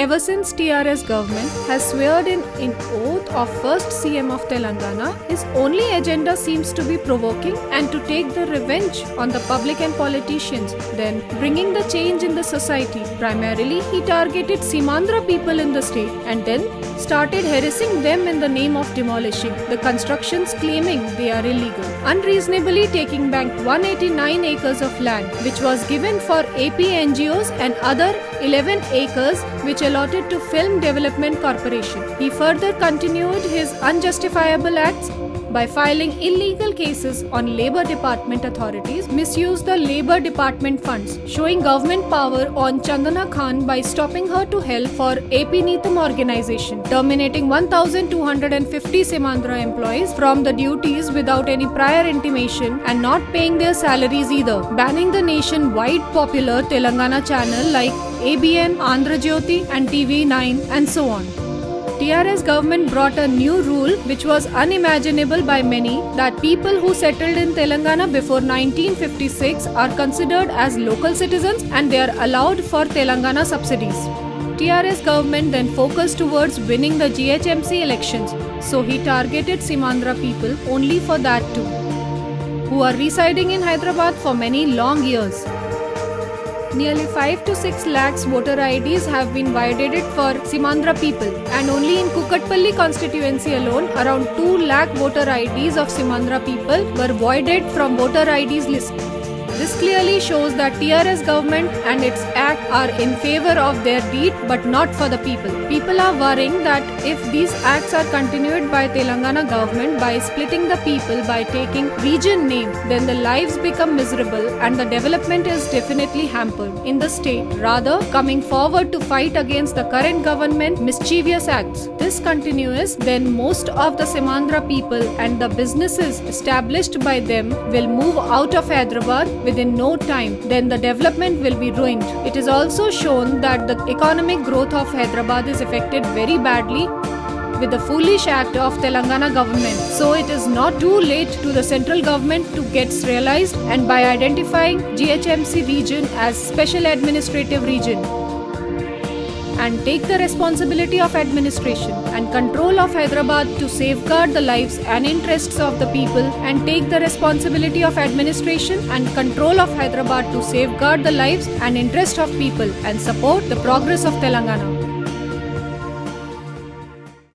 Ever since TRS government has sworn in oath of first CM of Telangana, his only agenda seems to be provoking and to take the revenge on the public and politicians, then bringing the change in the society. Primarily, he targeted Simandra people in the state and then started harassing them in the name of demolishing the constructions, claiming they are illegal, unreasonably taking back 189 acres of land which was given for AP NGOs and other 11 acres which allotted to Film Development Corporation. He further continued his unjustifiable acts by filing illegal cases on Labour Department authorities, misused the Labour Department funds, showing government power on Chandana Khan by stopping her to help for AP Neetam organization, terminating 1,250 Simandra employees from the duties without any prior intimation and not paying their salaries either, banning the nationwide popular Telangana channel like ABN, Andhra Jyoti and TV9 and so on. TRS government brought a new rule which was unimaginable by many, that people who settled in Telangana before 1956 are considered as local citizens and they are allowed for Telangana subsidies. TRS government then focused towards winning the GHMC elections, so he targeted Simandra people only for that too, who are residing in Hyderabad for many long years. Nearly 5 to 6 lakhs voter IDs have been validated for Simandra people, and only in Kukatpalli constituency alone, around 2 lakh voter IDs of Simandra people were voided from voter IDs list. This clearly shows that TRS government and its act are in favor of their deed but not for the people. People are worrying that if these acts are continued by Telangana government by splitting the people by taking region name, then the lives become miserable and the development is definitely hampered in the state, rather coming forward to fight against the current government mischievous acts. This continues, then most of the Simandra people and the businesses established by them will move out of Hyderabad within no time, then the development will be ruined. It is also shown that the economic growth of Hyderabad is affected very badly with the foolish act of Telangana government. So it is not too late to the central government to get realized, and by identifying GHMC region as special administrative region and take the responsibility of administration and control of Hyderabad to safeguard the lives and interests of the people, and take the responsibility of administration and control of Hyderabad to safeguard the lives and interests of people and support the progress of Telangana.